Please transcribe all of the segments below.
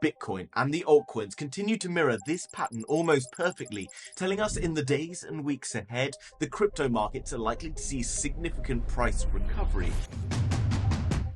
Bitcoin and the altcoins continue to mirror this pattern almost perfectly, telling us in the days and weeks ahead, the crypto markets are likely to see significant price recovery.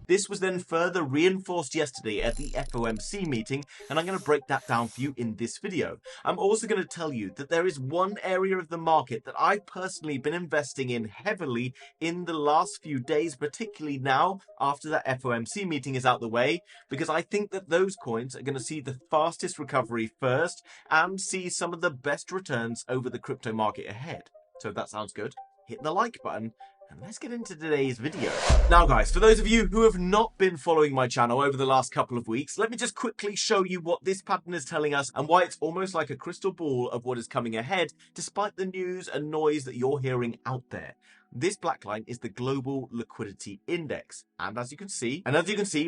This was then further reinforced yesterday at the FOMC meeting, and I'm going to break that down for you in this video. I'm also going to tell you that there is one area of the market that I've personally been investing in heavily in the last few days, particularly now after that FOMC meeting is out the way, because I think that those coins are going to see the fastest recovery first and see some of the best returns over the crypto market ahead. So if that sounds good, hit the like button. And let's get into today's video. Now guys, for those of you who have not been following my channel over the last couple of weeks, let me just quickly show you what this pattern is telling us and why it's almost like a crystal ball of what is coming ahead, despite the news and noise that you're hearing out there. This black line is the global liquidity index. And as you can see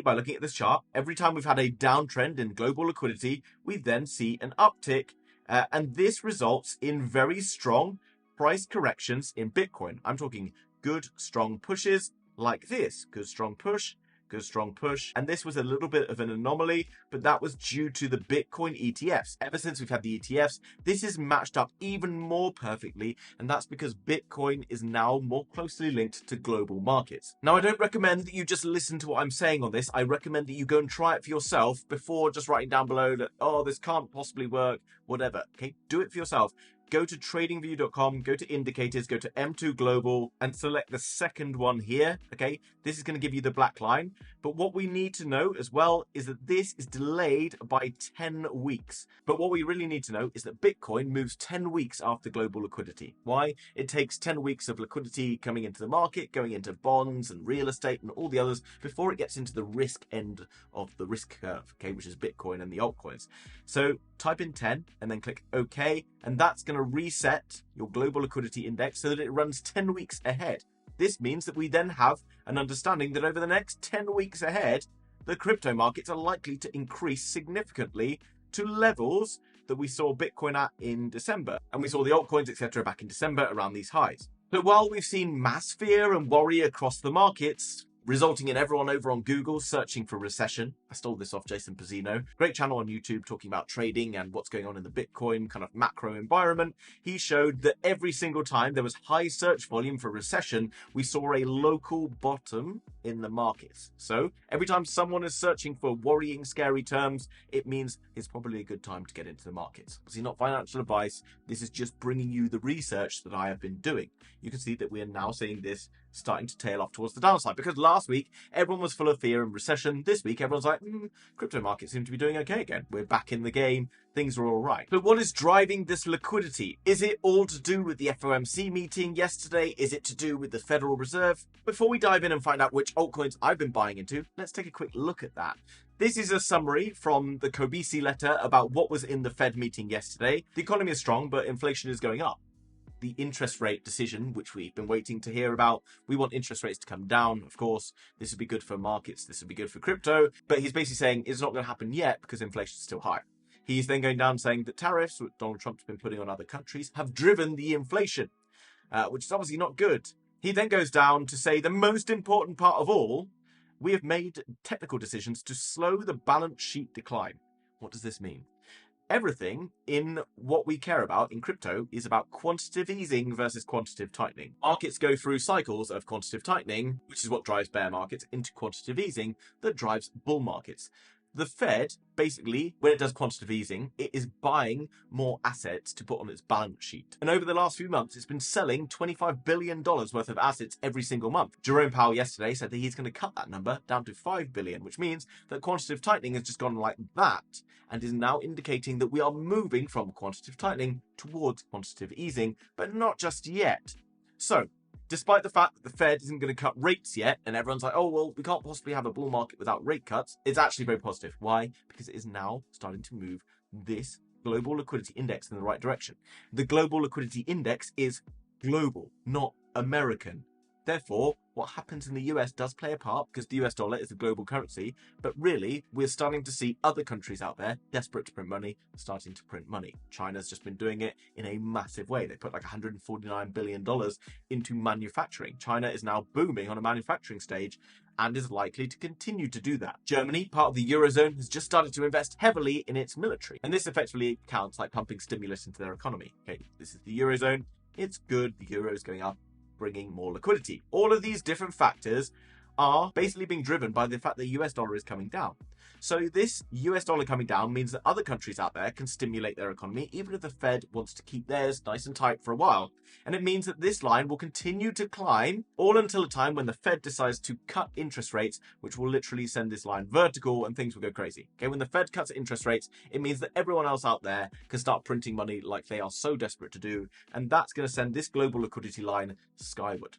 by looking at this chart, every time we've had a downtrend in global liquidity, we then see an uptick. And this results in very strong price corrections in Bitcoin. I'm talking good, strong pushes like this. Good, strong push, good, strong push. And this was a little bit of an anomaly, but that was due to the Bitcoin ETFs. Ever since we've had the ETFs, this is matched up even more perfectly, and that's because Bitcoin is now more closely linked to global markets. Now, I don't recommend that you just listen to what I'm saying on this. I recommend that you go and try it for yourself before just writing down below that, oh, this can't possibly work, whatever. Okay, do it for yourself. Go to tradingview.com, go to indicators, go to M2 Global and select the second one here, okay? This is going to give you the black line. But what we need to know as well is that this is delayed by 10 weeks. But what we really need to know is that Bitcoin moves 10 weeks after global liquidity. Why? It takes 10 weeks of liquidity coming into the market, going into bonds and real estate and all the others before it gets into the risk end of the risk curve, okay, which is Bitcoin and the altcoins. So type in 10 and then click OK, and that's going to reset your global liquidity index so that it runs 10 weeks ahead. This means that we then have an understanding that over the next 10 weeks ahead, the crypto markets are likely to increase significantly to levels that we saw Bitcoin at in December. And we saw the altcoins, etc. back in December around these highs. But while we've seen mass fear and worry across the markets, resulting in everyone over on Google searching for recession. I stole this off Jason Pizzino. Great channel on YouTube talking about trading and what's going on in the Bitcoin kind of macro environment. He showed that every single time there was high search volume for recession, we saw a local bottom in the markets. So every time someone is searching for worrying, scary terms, it means it's probably a good time to get into the markets. This is not financial advice. This is just bringing you the research that I have been doing. You can see that we are now seeing this starting to tail off towards the downside, because last week everyone was full of fear and recession. This week everyone's like, crypto markets seem to be doing okay again. We're back in the game. Things are all right. But what is driving this liquidity? Is it all to do with the FOMC meeting yesterday? Is it to do with the Federal Reserve? Before we dive in and find out which altcoins I've been buying into, let's take a quick look at that. This is a summary from the Kobisi letter about what was in the Fed meeting yesterday. The economy is strong, but inflation is going up. The interest rate decision, which we've been waiting to hear about. We want interest rates to come down, of course. This would be good for markets. This would be good for crypto. But he's basically saying it's not going to happen yet because inflation is still high. He's then going down saying that tariffs, which Donald Trump's been putting on other countries, have driven the inflation, which is obviously not good. He then goes down to say the most important part of all, we have made technical decisions to slow the balance sheet decline. What does this mean? Everything in what we care about in crypto is about quantitative easing versus quantitative tightening. Markets go through cycles of quantitative tightening, which is what drives bear markets, into quantitative easing that drives bull markets. The Fed, basically, when it does quantitative easing, it is buying more assets to put on its balance sheet. And over the last few months, it's been selling $25 billion worth of assets every single month. Jerome Powell yesterday said that he's going to cut that number down to $5 billion, which means that quantitative tightening has just gone like that and is now indicating that we are moving from quantitative tightening towards quantitative easing, but not just yet. So, despite the fact that the Fed isn't going to cut rates yet, and everyone's like, oh, well, we can't possibly have a bull market without rate cuts, it's actually very positive. Why? Because it is now starting to move this global liquidity index in the right direction. The global liquidity index is global, not American. Therefore, what happens in the US does play a part because the US dollar is the global currency, but really, we're starting to see other countries out there desperate to print money, starting to print money. China's just been doing it in a massive way. They put like $149 billion into manufacturing. China is now booming on a manufacturing stage and is likely to continue to do that. Germany, part of the Eurozone, has just started to invest heavily in its military. And this effectively counts like pumping stimulus into their economy. Okay, this is the Eurozone. It's good. The euro is going up, bringing more liquidity. All of these different factors are basically being driven by the fact that the US dollar is coming down. So this US dollar coming down means that other countries out there can stimulate their economy, even if the Fed wants to keep theirs nice and tight for a while. And it means that this line will continue to climb all until a time when the Fed decides to cut interest rates, which will literally send this line vertical and things will go crazy. Okay, when the Fed cuts interest rates, it means that everyone else out there can start printing money like they are so desperate to do. And that's going to send this global liquidity line skyward,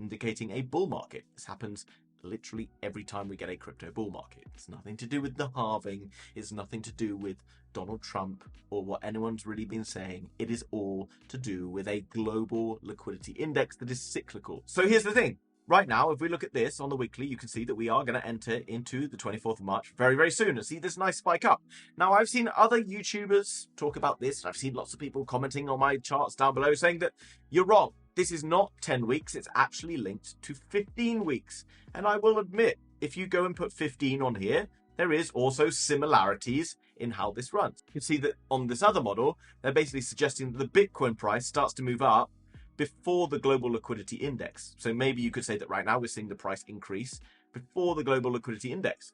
indicating a bull market. This happens literally every time we get a crypto bull market. It's nothing to do with the halving. It's nothing to do with Donald Trump or what anyone's really been saying. It is all to do with a global liquidity index that is cyclical. So here's the thing. Right now, if we look at this on the weekly, you can see that we are going to enter into the 24th of March very, very soon and see this nice spike up. Now, I've seen other YouTubers talk about this. I've seen lots of people commenting on my charts down below saying that you're wrong. This is not 10 weeks. It's actually linked to 15 weeks. And I will admit, if you go and put 15 on here, there is also similarities in how this runs. You can see that on this other model, they're basically suggesting that the Bitcoin price starts to move up before the global liquidity index. So maybe you could say that right now we're seeing the price increase before the global liquidity index,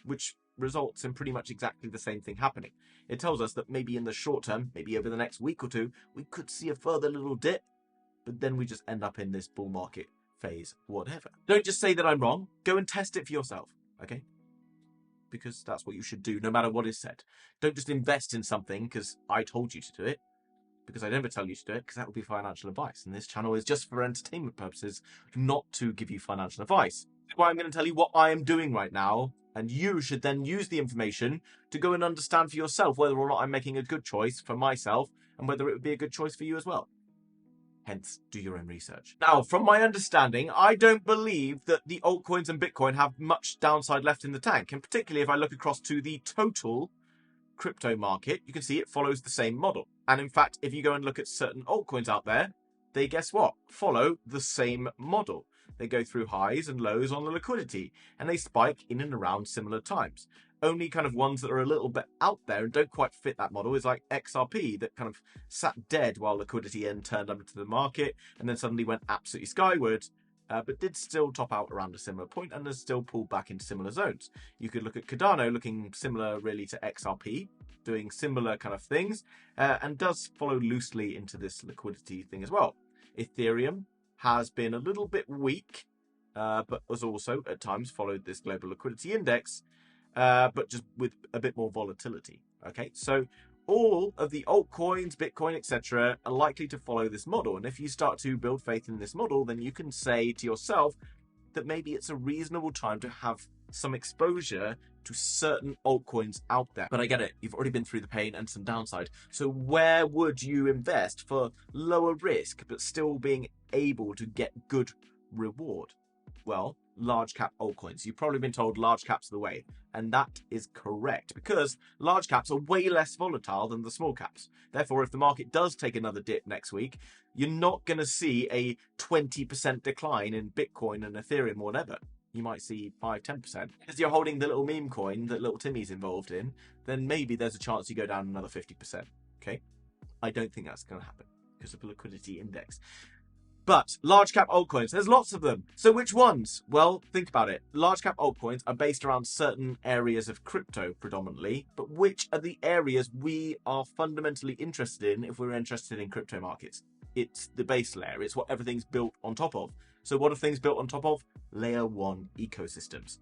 which results in pretty much exactly the same thing happening. It tells us that maybe in the short term, maybe over the next week or two, we could see a further little dip, but then we just end up in this bull market phase, whatever. Don't just say that I'm wrong. Go and test it for yourself, okay? Because that's what you should do, no matter what is said. Don't just invest in something because I told you to do it, because I never tell you to do it, because that would be financial advice. And this channel is just for entertainment purposes, not to give you financial advice. That's why I'm going to tell you what I am doing right now, and you should then use the information to go and understand for yourself whether or not I'm making a good choice for myself and whether it would be a good choice for you as well. Hence, do your own research. Now, from my understanding, I don't believe that the altcoins and Bitcoin have much downside left in the tank. And particularly if I look across to the total crypto market, you can see it follows the same model. And in fact, if you go and look at certain altcoins out there, they, guess what, follow the same model. They go through highs and lows on the liquidity, and they spike in and around similar times. Only kind of ones that are a little bit out there and don't quite fit that model is like XRP, that kind of sat dead while liquidity turned up into the market and then suddenly went absolutely skyward, but did still top out around a similar point and has still pulled back into similar zones. You could look at Cardano, looking similar really to XRP, doing similar kind of things, and does follow loosely into this liquidity thing as well. Ethereum has been a little bit weak, but has also at times followed this global liquidity index, but just with a bit more volatility. Okay, so all of the altcoins, Bitcoin, etc. are likely to follow this model. And if you start to build faith in this model, then you can say to yourself that maybe it's a reasonable time to have some exposure to certain altcoins out there. But I get it, you've already been through the pain and some downside. So where would you invest for lower risk, but still being able to get good reward? Well, large cap altcoins. You've probably been told large caps are the way, and that is correct because large caps are way less volatile than the small caps. Therefore, if the market does take another dip next week, you're not going to see a 20% decline in Bitcoin and Ethereum or whatever. You might see 5-10%. Because you're holding the little meme coin that little Timmy's involved in, then maybe there's a chance you go down another 50%. Okay? I don't think that's going to happen because of the liquidity index. But large cap altcoins, there's lots of them. So which ones? Well, think about it. Large cap altcoins are based around certain areas of crypto predominantly, but which are the areas we are fundamentally interested in if we're interested in crypto markets? It's the base layer. It's what everything's built on top of. So what are things built on top of? Layer 1 ecosystems.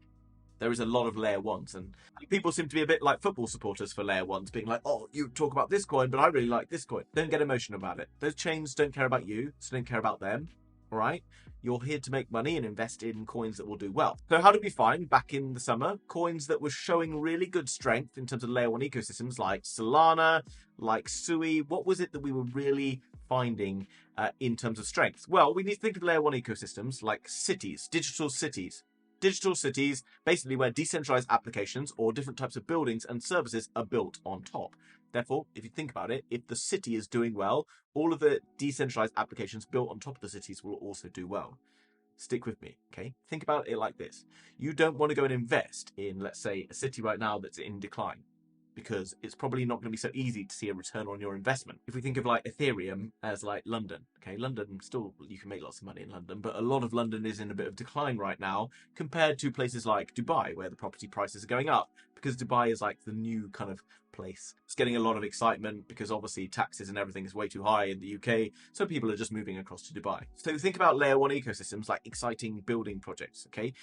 There is a lot of layer 1s, and people seem to be a bit like football supporters for layer 1s, being like, oh, you talk about this coin, but I really like this coin. Don't get emotional about it. Those chains don't care about you, so don't care about them, all right? You're here to make money and invest in coins that will do well. So how did we find, back in the summer, coins that were showing really good strength in terms of layer 1 ecosystems, like Solana, like Sui? What was it that we were really finding in terms of strengths? Well, we need to think of layer one ecosystems like cities, digital cities. Digital cities, basically where decentralized applications or different types of buildings and services are built on top. Therefore, if you think about it, if the city is doing well, all of the decentralized applications built on top of the cities will also do well. Stick with me, okay? Think about it like this. You don't want to go and invest in, let's say, a city right now that's in decline, because it's probably not going to be so easy to see a return on your investment. If we think of like Ethereum as like London, okay, London still, you can make lots of money in London, but a lot of London is in a bit of decline right now compared to places like Dubai, where the property prices are going up, because Dubai is like the new kind of place. It's getting a lot of excitement because obviously taxes and everything is way too high in the UK, so people are just moving across to Dubai. So think about layer one ecosystems like exciting building projects, okay?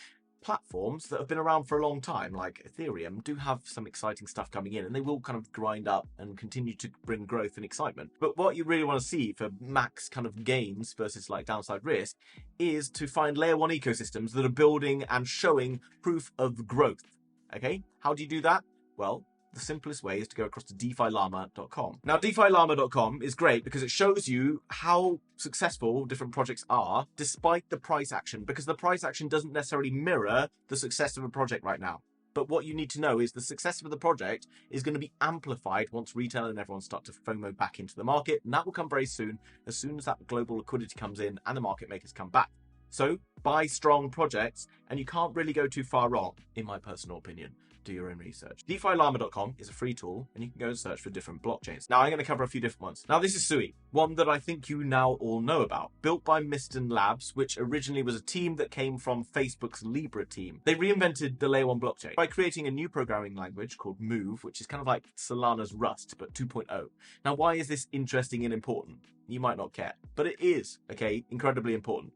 Platforms that have been around for a long time, like Ethereum, do have some exciting stuff coming in, and they will kind of grind up and continue to bring growth and excitement. But what you really want to see for max kind of gains versus like downside risk is to find layer one ecosystems that are building and showing proof of growth. Okay, how do you do that? Well, the simplest way is to go across to defilama.com. Now, defilama.com is great because it shows you how successful different projects are despite the price action, because the price action doesn't necessarily mirror the success of a project right now. But what you need to know is the success of the project is going to be amplified once retail and everyone start to FOMO back into the market. And that will come very soon as that global liquidity comes in and the market makers come back. So buy strong projects, and you can't really go too far wrong, in my personal opinion. Do your own research. DeFiLlama.com is a free tool, and you can go and search for different blockchains. Now, I'm going to cover a few different ones. Now, this is Sui, one that I think you now all know about. Built by Miston Labs, which originally was a team that came from Facebook's Libra team. They reinvented the Layer 1 blockchain by creating a new programming language called Move, which is kind of like Solana's Rust, but 2.0. Now, why is this interesting and important? You might not care, but it is, okay, incredibly important.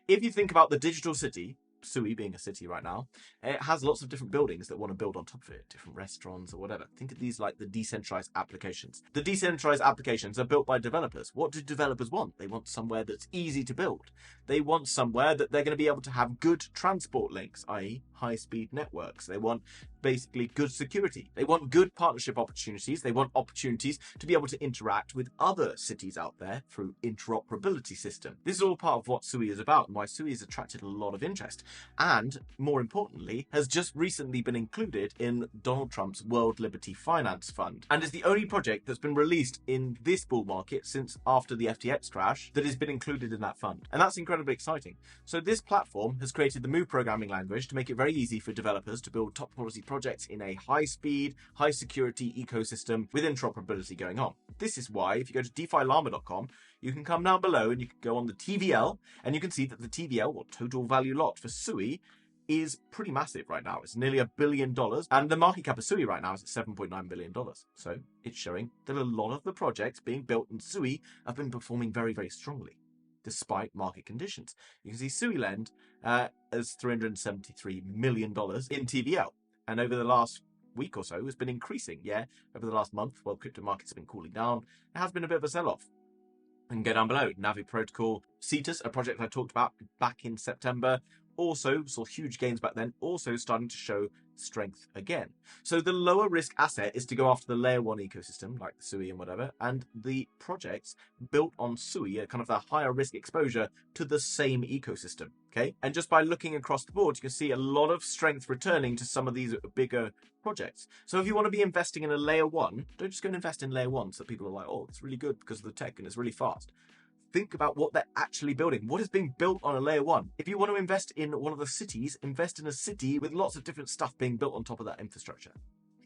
If you think about the digital city, Sui being a city right now, it has lots of different buildings that want to build on top of it, different restaurants or whatever. Think of these like the decentralized applications. The decentralized applications are built by developers. What do developers want? They want somewhere that's easy to build. They want somewhere that they're going to be able to have good transport links, i.e. high-speed networks. They want basically good security. They want good partnership opportunities. They want opportunities to be able to interact with other cities out there through interoperability system. This is all part of what Sui is about and why Sui has attracted a lot of interest. And more importantly, has just recently been included in Donald Trump's World Liberty Finance Fund, and is the only project that's been released in this bull market since after the FTX crash that has been included in that fund. And that's incredibly exciting. So this platform has created the Move programming language to make it very easy for developers to build top quality projects in a high speed, high security ecosystem with interoperability going on. This is why if you go to DeFiLlama.com, you can come down below and you can go on the TVL, and you can see that the TVL, or total value lot for Sui, is pretty massive right now. It's nearly $1 billion, and the market cap of Sui right now is at $7.9 billion. So it's showing that a lot of the projects being built in Sui have been performing very, very strongly despite market conditions. You can see Sui Lend as $373 million in TVL, and over the last week or so has been increasing. Over the last month, while crypto markets have been cooling down, it has been a bit of a sell-off. And go down below, Navi Protocol, Cetus, a project I talked about back in September, also saw huge gains back then, also starting to show strength again. So the lower risk asset is to go after the layer 1 ecosystem, like the Sui and whatever, and the projects built on Sui are kind of the higher risk exposure to the same ecosystem, okay? And just by looking across the board, you can see a lot of strength returning to some of these bigger projects. So if you want to be investing in a layer 1, don't just go and invest in layer 1 so people are like, oh, it's really good because of the tech and it's really fast. Think about what they're actually building. What is being built on a layer 1? If you want to invest in one of the cities, invest in a city with lots of different stuff being built on top of that infrastructure.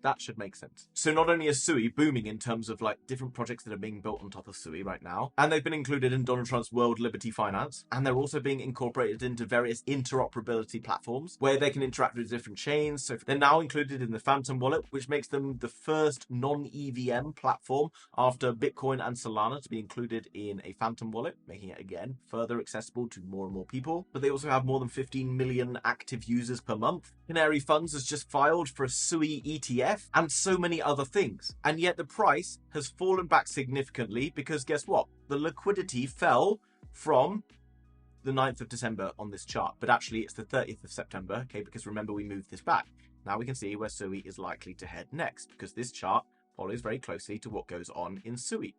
That should make sense. So not only is Sui booming in terms of like different projects that are being built on top of Sui right now, and they've been included in Donald Trump's World Liberty Finance, and they're also being incorporated into various interoperability platforms where they can interact with different chains. So they're now included in the Phantom wallet, which makes them the first non-EVM platform after Bitcoin and Solana to be included in a Phantom wallet, making it again further accessible to more and more people. But they also have more than 15 million active users per month. Canary Funds has just filed for a Sui ETF, and so many other things. And yet the price has fallen back significantly because guess what? The liquidity fell from the 9th of December on this chart, but actually it's the 30th of September, okay, because remember we moved this back. Now we can see where Sui is likely to head next because this chart follows very closely to what goes on in Sui.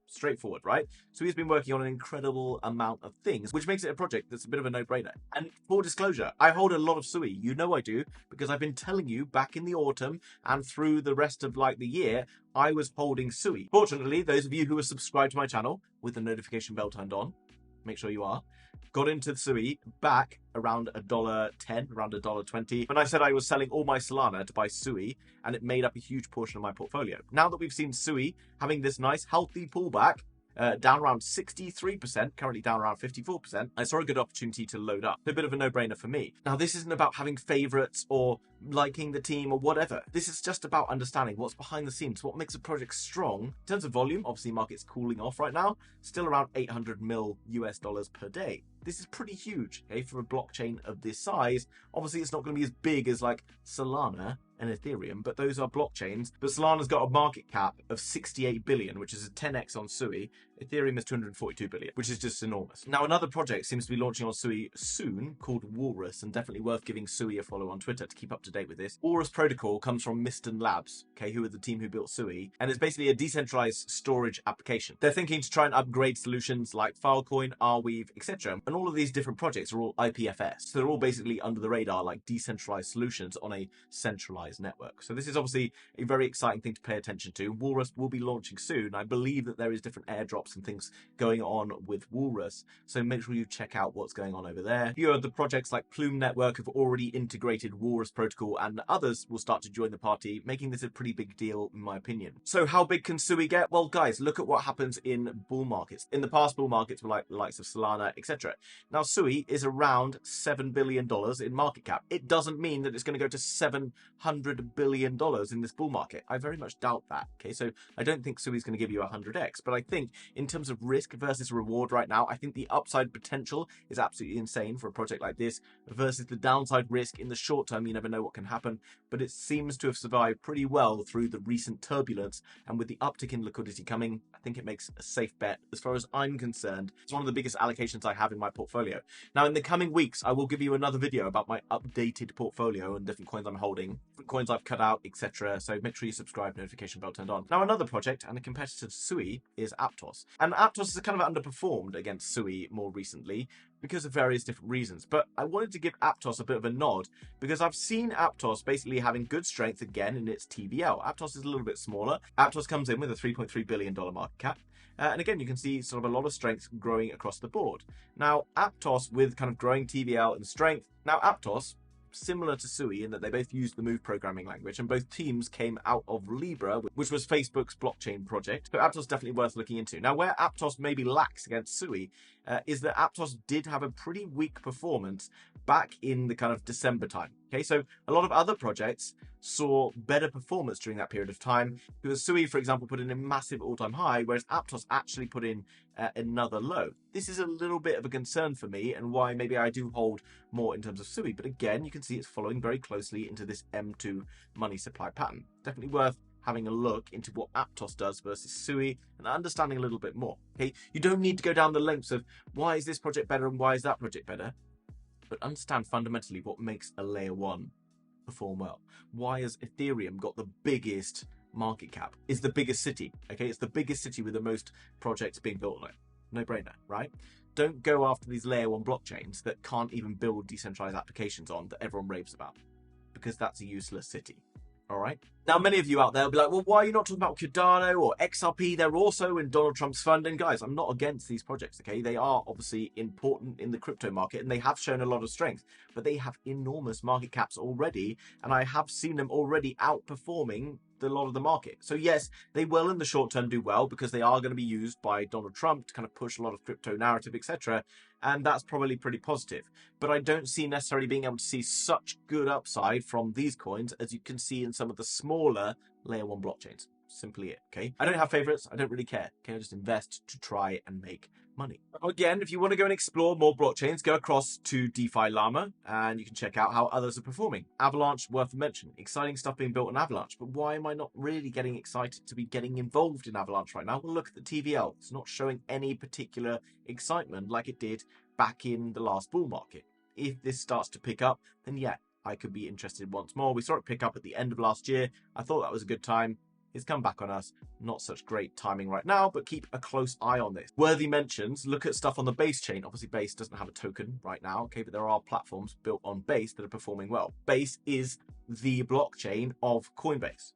straightforward, right? So he's been working on an incredible amount of things, which makes it a project that's a bit of a no-brainer. And full disclosure, I hold a lot of SUI. You know I do, because I've been telling you back in the autumn and through the rest of like the year, I was holding SUI. Fortunately, those of you who are subscribed to my channel with the notification bell turned on, make sure you are, got into the SUI back around $1.10, around $1.20, when I said I was selling all my Solana to buy SUI, and it made up a huge portion of my portfolio. Now that we've seen SUI having this nice healthy pullback, down around 63%, currently down around 54%, I saw a good opportunity to load up. A bit of a no-brainer for me. Now, this isn't about having favorites or liking the team or whatever. This is just about understanding what's behind the scenes, what makes a project strong. In terms of volume, obviously market's cooling off right now, still around 800 mil US dollars per day. This is pretty huge, okay, for a blockchain of this size. Obviously, it's not going to be as big as like Solana and Ethereum, but those are blockchains. But Solana's got a market cap of 68 billion, which is a 10x on SUI. Ethereum is 242 billion, which is just enormous. Now, another project seems to be launching on SUI soon called Walrus, and definitely worth giving SUI a follow on Twitter to keep up to date with this. Walrus protocol comes from Miston Labs, okay, who are the team who built SUI, and it's basically a decentralized storage application. They're thinking to try and upgrade solutions like Filecoin, Arweave, etc. And all of these different projects are all IPFS. So they're all basically under the radar, like decentralized solutions on a centralized network. So this is obviously a very exciting thing to pay attention to. Walrus will be launching soon. I believe that there is different airdrops and things going on with Walrus. So make sure you check out what's going on over there. A few of the projects like Plume Network have already integrated Walrus protocol, and others will start to join the party, making this a pretty big deal in my opinion. So how big can SUI get? Well, guys, look at what happens in bull markets. In the past, bull markets were like the likes of Solana, etc. Now, SUI is around $7 billion in market cap. It doesn't mean that it's going to go to $700 billion in this bull market. I very much doubt that. Okay, so I don't think SUI is going to give you 100x, but I think in terms of risk versus reward right now, I think the upside potential is absolutely insane for a project like this versus the downside risk in the short term. You never know what can happen, but it seems to have survived pretty well through the recent turbulence, and with the uptick in liquidity coming, I think it makes a safe bet as far as I'm concerned. It's one of the biggest allocations I have in my portfolio. Now, in the coming weeks, I will give you another video about my updated portfolio and different coins I'm holding, different coins I've cut out, etc. So make sure you subscribe, notification bell turned on. Now, another project and a competitor to SUI is Aptos. And Aptos has kind of underperformed against SUI more recently because of various different reasons. But I wanted to give Aptos a bit of a nod because I've seen Aptos basically having good strength again in its TVL. Aptos is a little bit smaller. Aptos comes in with a $3.3 billion market cap. And again, you can see sort of a lot of strength growing across the board. Now, Aptos with kind of growing TVL and strength. Now, Aptos, similar to SUI in that they both used the Move programming language, and both teams came out of Libra, which was Facebook's blockchain project. So Aptos definitely worth looking into. Now, where Aptos maybe lacks against SUI is that Aptos did have a pretty weak performance back in the kind of December time. Okay, so a lot of other projects saw better performance during that period of time because SUI, for example, put in a massive all-time high, whereas Aptos actually put in another low. This is a little bit of a concern for me and why maybe I do hold more in terms of SUI. But again, you can see it's following very closely into this M2 money supply pattern. Definitely worth having a look into what Aptos does versus SUI and understanding a little bit more. Okay, you don't need to go down the lengths of why is this project better and why is that project better, but understand fundamentally what makes a layer one perform well. Why has Ethereum got the biggest market cap? Is the biggest city, okay? It's the biggest city with the most projects being built on it. No brainer, right? Don't go after these layer one blockchains that can't even build decentralized applications on that everyone raves about, because that's a useless city. All right. Now, many of you out there will be like, well, why are you not talking about Cardano or XRP? They're also in Donald Trump's fund. And guys, I'm not against these projects, okay? They are obviously important in the crypto market and they have shown a lot of strength, but they have enormous market caps already. And I have seen them already outperforming a lot of the market. So yes, they will in the short term do well because they are going to be used by Donald Trump to kind of push a lot of crypto narrative, etc. And that's probably pretty positive. But I don't see necessarily being able to see such good upside from these coins as you can see in some of the smaller layer one blockchains. Simply it, okay? I don't have favorites. I don't really care, okay? I just invest to try and make money. Again, if you want to go and explore more blockchains, go across to DeFi Llama and you can check out how others are performing. Avalanche, worth a mention. Exciting stuff being built on Avalanche, but why am I not really getting excited to be getting involved in Avalanche right now? Well, look at the TVL. It's not showing any particular excitement like it did back in the last bull market. If this starts to pick up, then yeah, I could be interested once more. We saw it pick up at the end of last year. I thought that was a good time. It's come back on us. Not such great timing right now, but keep a close eye on this. Worthy mentions, look at stuff on the Base chain. Obviously, Base doesn't have a token right now, okay, but there are platforms built on Base that are performing well. Base is the blockchain of Coinbase.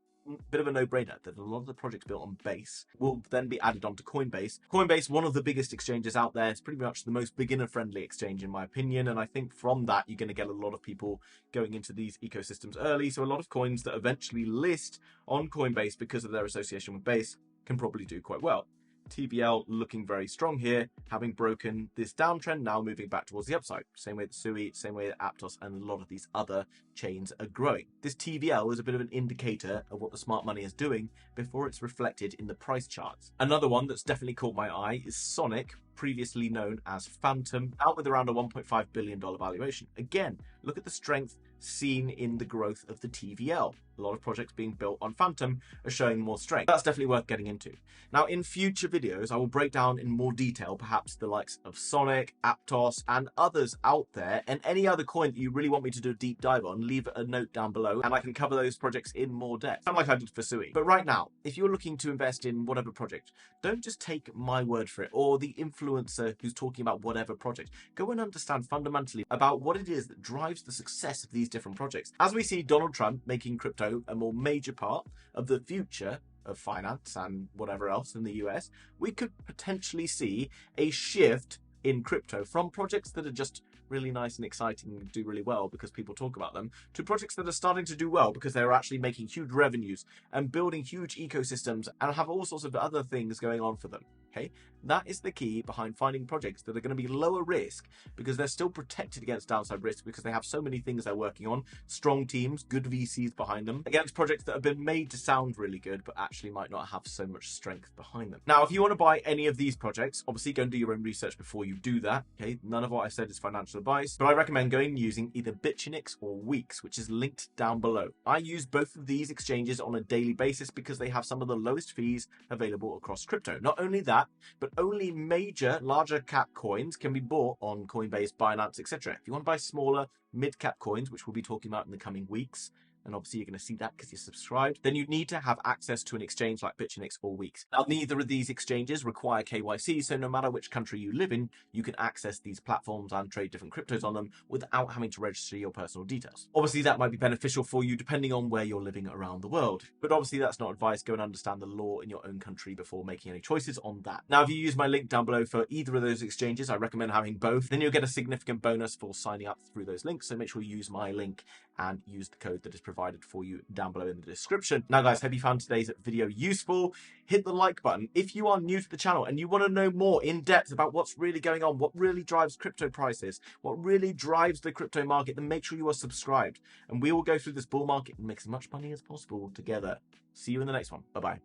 Bit of a no-brainer that a lot of the projects built on Base will then be added onto Coinbase. Coinbase, one of the biggest exchanges out there. It's pretty much the most beginner-friendly exchange in my opinion, and I think from that you're going to get a lot of people going into these ecosystems early, so a lot of coins that eventually list on Coinbase because of their association with Base can probably do quite well. TVL looking very strong here, having broken this downtrend, now moving back towards the upside. Same way that Sui, same way that Aptos, and a lot of these other chains are growing. This TVL is a bit of an indicator of what the smart money is doing before it's reflected in the price charts. Another one that's definitely caught my eye is Sonic, previously known as Phantom, out with around a $1.5 billion valuation. Again, look at the strength seen in the growth of the TVL. A lot of projects being built on Phantom are showing more strength. That's definitely worth getting into. Now, in future videos, I will break down in more detail, perhaps the likes of Sonic, Aptos, and others out there, and any other coin that you really want me to do a deep dive on, leave a note down below, and I can cover those projects in more depth, like I did for Sui. But right now, if you're looking to invest in whatever project, don't just take my word for it, or the influencer who's talking about whatever project. Go and understand fundamentally about what it is that drives the success of these different projects. As we see Donald Trump making crypto a more major part of the future of finance and whatever else in the US, we could potentially see a shift in crypto from projects that are just really nice and exciting and do really well because people talk about them, to projects that are starting to do well because they're actually making huge revenues and building huge ecosystems and have all sorts of other things going on for them. Okay, that is the key behind finding projects that are going to be lower risk because they're still protected against downside risk because they have so many things they're working on, strong teams, good VCs behind them, against projects that have been made to sound really good but actually might not have so much strength behind them. Now, if you want to buy any of these projects, obviously go and do your own research before you do that. Okay, none of what I said is financial advice, but I recommend going and using either Bitunix or WEEX, which is linked down below. I use both of these exchanges on a daily basis because they have some of the lowest fees available across crypto. Not only that, but only major, larger cap coins can be bought on Coinbase, Binance, etc. If you want to buy smaller, mid-cap coins, which we'll be talking about in the coming weeks, and obviously you're going to see that because you're subscribed, then you need to have access to an exchange like Bitunix or WEEX. Now, neither of these exchanges require KYC, so no matter which country you live in, you can access these platforms and trade different cryptos on them without having to register your personal details. Obviously, that might be beneficial for you depending on where you're living around the world, but obviously that's not advice. Go and understand the law in your own country before making any choices on that. Now, if you use my link down below for either of those exchanges, I recommend having both. Then you'll get a significant bonus for signing up through those links, so make sure you use my link and use the code that is provided for you down below in the description. Now guys, hope you found today's video useful. Hit the like button. If you are new to the channel and you want to know more in depth about what's really going on, what really drives crypto prices, what really drives the crypto market, then make sure you are subscribed. And we will go through this bull market and make as much money as possible together. See you in the next one. Bye-bye.